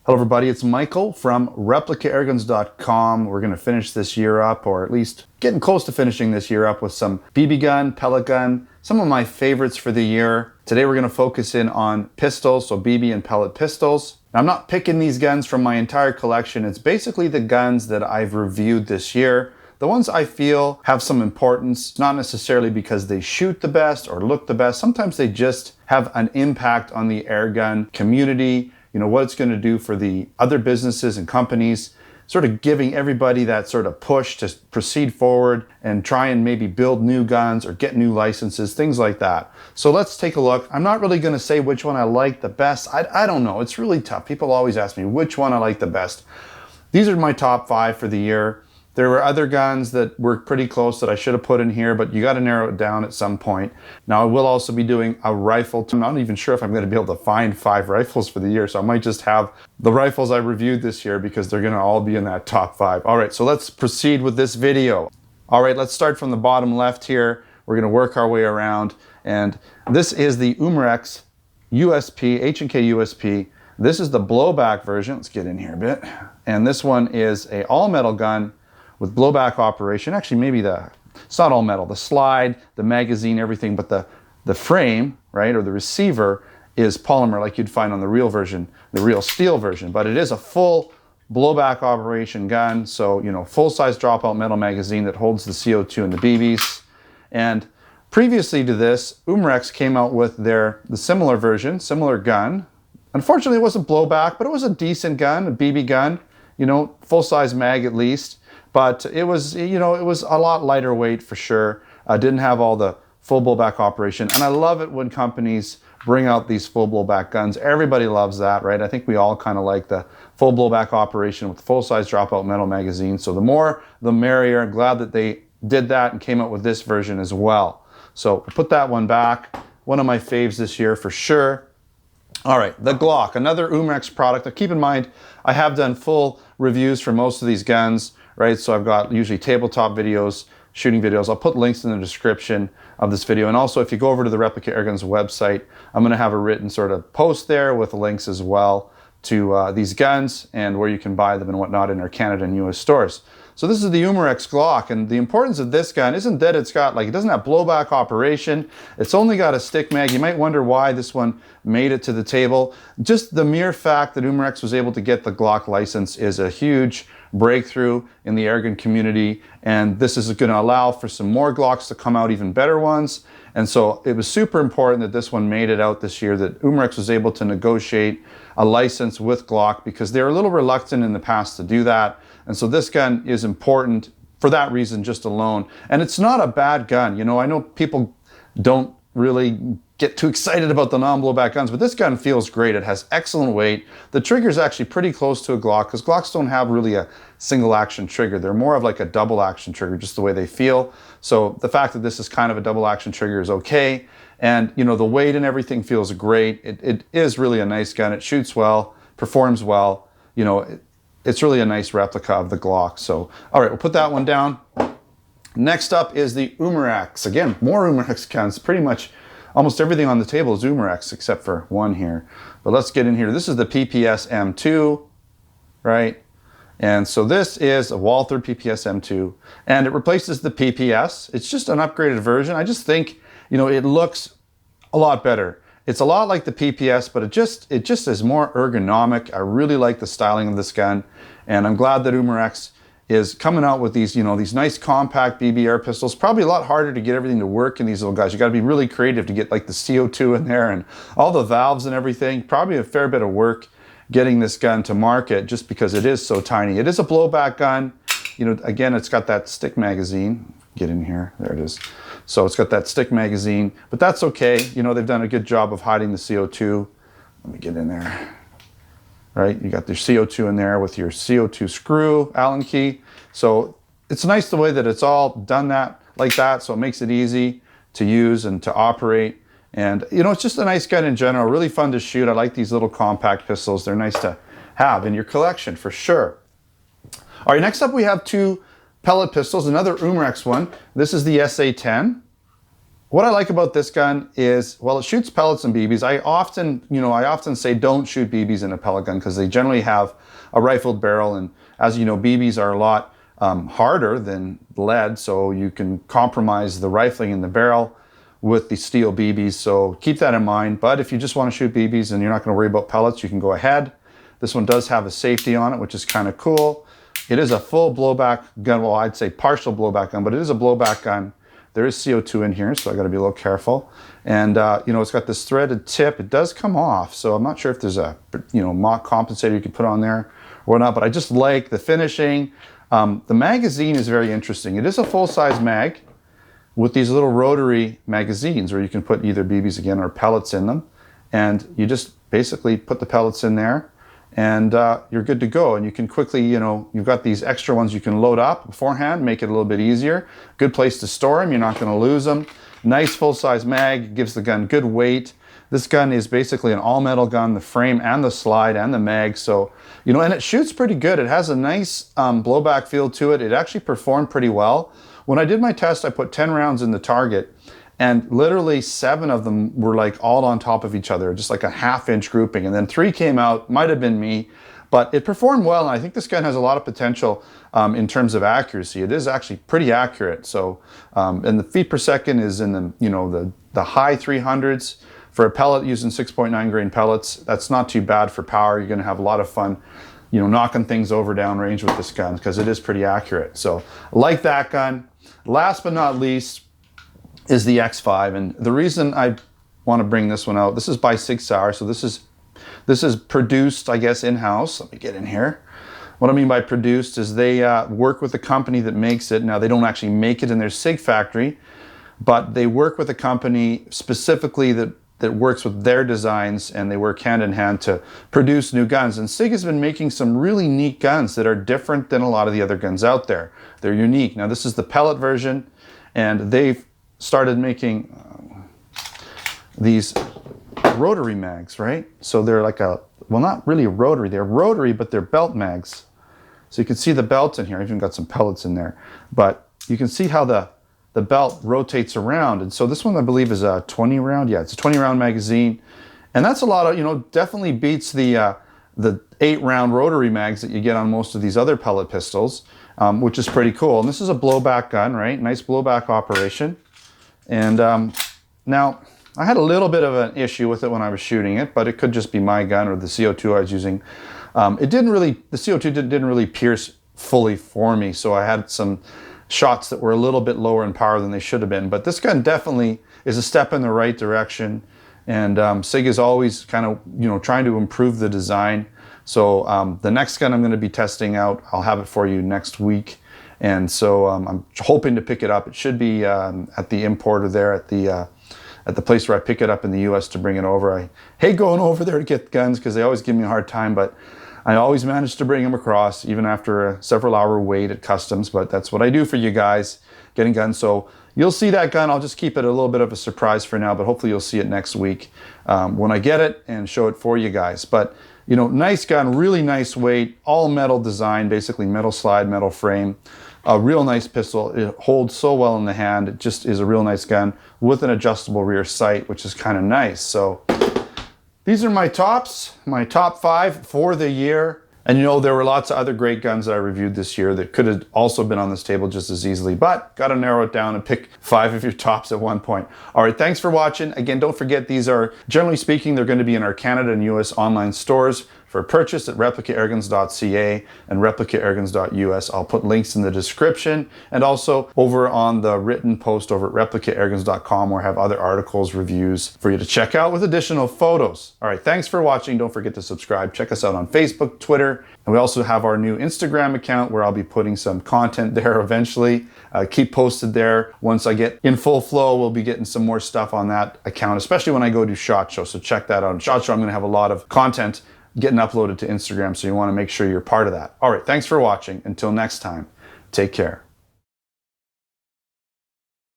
Hello everybody, it's Michael from replicaAirguns.com. We're going to finish this year up, or at least getting close to finishing this year up with some BB gun, pellet gun, some of my favorites for the year. Today we're going to focus in on pistols, so BB and pellet pistols. Now, I'm not picking these guns from my entire collection. It's basically the guns that I've reviewed this year. The ones I feel have some importance, not necessarily because they shoot the best or look the best. Sometimes they just have an impact on the airgun community. You know, what it's going to do for the other businesses and companies, sort of giving everybody that sort of push to proceed forward and try and maybe build new guns or get new licenses, things like that. So let's take a look. I'm not really going to say which one I like the best. I don't know. It's really tough. People always ask me which one I like the best. These are my top 5 for the year. There were other guns that were pretty close that I should have put in here, but you got to narrow it down at some point. Now, I will also be doing a rifle. I'm not even sure if I'm going to be able to find 5 rifles for the year, so I might just have the rifles I reviewed this year because they're going to all be in that top 5. All right, so let's proceed with this video. All right, let's start from the bottom left here. We're going to work our way around, and this is the Umarex USP, H&K USP. This is the blowback version. Let's get in here a bit. And this one is a all-metal gun with blowback operation. Actually, maybe it's not all metal. The slide, the magazine, everything, but the frame, right, or the receiver is polymer like you'd find on the real version, the real steel version. But it is a full blowback operation gun. So, you know, full-size dropout metal magazine that holds the CO2 and the BBs. And previously to this, Umarex came out with the similar version, similar gun. Unfortunately, it wasn't blowback, but it was a decent gun, a BB gun, you know, full-size mag at least. But it was, you know, it was a lot lighter weight for sure. Didn't have all the full blowback operation. And I love it when companies bring out these full blowback guns. Everybody loves that, right? I think we all kind of like the full blowback operation with full-size dropout metal magazine. So the more, the merrier. I'm glad that they did that and came out with this version as well. So put that one back. One of my faves this year for sure. All right, the Glock, another Umarex product. Now keep in mind, I have done full reviews for most of these guns, right? So I've got usually tabletop videos, shooting videos. I'll put links in the description of this video. And also if you go over to the Replica Airguns website, I'm gonna have a written sort of post there with links as well to these guns and where you can buy them and whatnot in our Canada and US stores. So this is the Umarex Glock, and the importance of this gun isn't that it's got, like, it doesn't have blowback operation. It's only got a stick mag. You might wonder why this one made it to the table. Just the mere fact that Umarex was able to get the Glock license is a huge breakthrough in the airgun community, and this is going to allow for some more Glocks to come out, even better ones. And so it was super important that this one made it out this year, that Umarex was able to negotiate a license with Glock because they were a little reluctant in the past to do that. And so this gun is important for that reason just alone. And it's not a bad gun. You know, I know people don't really get too excited about the non-blowback guns, but this gun feels great. It has excellent weight. The trigger is actually pretty close to a Glock because Glocks don't have really a single action trigger. They're more of like a double action trigger, just the way they feel. So the fact that this is kind of a double action trigger is okay. And, you know, the weight and everything feels great. It is really a nice gun. It shoots well, performs well. You know, it's really a nice replica of the Glock. So, all right, we'll put that one down. Next up is the Umarex. Again, more Umarex guns. Pretty much almost everything on the table is Umarex except for one here. But let's get in here. This is the PPS M2, right? And so this is a Walther PPS M2, and it replaces the PPS. It's just an upgraded version. I just think, you know, it looks a lot better. It's a lot like the PPS, but it just is more ergonomic. I really like the styling of this gun, and I'm glad that Umarex is coming out with these, you know, these nice compact BB air pistols. Probably a lot harder to get everything to work in these little guys. You got to be really creative to get like the CO2 in there and all the valves and everything. Probably a fair bit of work getting this gun to market just because it is so tiny. It is a blowback gun. You know, again, it's got that stick magazine. Get in here. There it is. So it's got that stick magazine, but that's okay. You know, they've done a good job of hiding the CO2. Let me get in there. Right, you got your CO2 in there with your CO2 screw, Allen key. So it's nice the way that it's all done that like that, so it makes it easy to use and to operate. And, you know, it's just a nice gun in general, really fun to shoot. I like these little compact pistols. They're nice to have in your collection for sure. All right, next up we have 2 pellet pistols, another Umarex one. This is the SA-10. What I like about this gun is, well, it shoots pellets and BBs. I often say don't shoot BBs in a pellet gun because they generally have a rifled barrel, and as you know, BBs are a lot harder than lead, so you can compromise the rifling in the barrel with the steel BBs, so keep that in mind. But if you just want to shoot BBs and you're not going to worry about pellets, you can go ahead. This one does have a safety on it, which is kind of cool. It is a full blowback gun. Well, I'd say partial blowback gun, but it is a blowback gun. There is CO2 in here, so I got to be a little careful. And it's got this threaded tip. It does come off, so I'm not sure if there's a mock compensator you can put on there or whatnot, but I just like the finishing. The magazine is very interesting. It is a full-size mag with these little rotary magazines where you can put either BBs again or pellets in them. And you just basically put the pellets in there and you're good to go. And you can quickly, you've got these extra ones you can load up beforehand, make it a little bit easier. Good place to store them, you're not gonna lose them. Nice full-size mag, gives the gun good weight. This gun is basically an all-metal gun, the frame and the slide and the mag. So, and it shoots pretty good. It has a nice blowback feel to it. It actually performed pretty well. When I did my test, I put 10 rounds in the target, and literally 7 of them were like all on top of each other, just like a half-inch grouping. And then 3 came out, might have been me, but it performed well. And I think this gun has a lot of potential in terms of accuracy. It is actually pretty accurate. So, and the feet per second is in the high 300s. For a pellet using 6.9 grain pellets, that's not too bad for power. You're gonna have a lot of fun, knocking things over downrange with this gun because it is pretty accurate. So, like that gun. Last but not least is the X5, and the reason I want to bring this one out, this is by Sig Sauer, so this is produced, I guess, in-house. Let me get in here. What I mean by produced is they work with a company that makes it. Now, they don't actually make it in their Sig factory, but they work with a company specifically that works with their designs, and they work hand in hand to produce new guns. And Sig has been making some really neat guns that are different than a lot of the other guns out there. They're unique. Now, this is the pellet version, and they've started making these rotary mags, right? So they're like not really a rotary. They're rotary, but they're belt mags. So you can see the belt in here. I've even got some pellets in there. But you can see how the belt rotates around. And so this one, I believe, is a 20 round. Yeah, it's a 20 round magazine. And that's a lot of, definitely beats the 8 round rotary mags that you get on most of these other pellet pistols, which is pretty cool. And this is a blowback gun, right? Nice blowback operation. And now, I had a little bit of an issue with it when I was shooting it, but it could just be my gun or the CO2 I was using. The CO2 didn't really pierce fully for me, so I had some shots that were a little bit lower in power than they should have been. But this gun definitely is a step in the right direction. And Sig is always kind of, trying to improve the design. So the next gun I'm going to be testing out, I'll have it for you next week. And so I'm hoping to pick it up. It should be at the importer there at the place where I pick it up in the US to bring it over. I hate going over there to get guns because they always give me a hard time, but I always manage to bring them across, even after a several-hour wait at customs. But that's what I do for you guys, getting guns. So you'll see that gun. I'll just keep it a little bit of a surprise for now, but hopefully you'll see it next week when I get it and show it for you guys. But, nice gun, really nice weight, all metal design, basically metal slide, metal frame. A real nice pistol. It holds so well in the hand. It just is a real nice gun with an adjustable rear sight, which is kind of nice. So these are my top 5 for the year. And there were lots of other great guns that I reviewed this year that could have also been on this table just as easily, but got to narrow it down and pick 5 of your tops at one point. All right, thanks for watching. Again, don't forget, these are, generally speaking, they're going to be in our Canada and US online stores for purchase at replicairguns.ca and replicairguns.us. I'll put links in the description and also over on the written post over at replicairguns.com, where I have other articles, reviews for you to check out with additional photos. All right, thanks for watching. Don't forget to subscribe. Check us out on Facebook, Twitter, and we also have our new Instagram account where I'll be putting some content there eventually. Keep posted there. Once I get in full flow, we'll be getting some more stuff on that account, especially when I go to SHOT Show. So check that out. SHOT Show, I'm going to have a lot of content getting uploaded to Instagram, so you want to make sure you're part of that. All right, thanks for watching. Until next time, take care.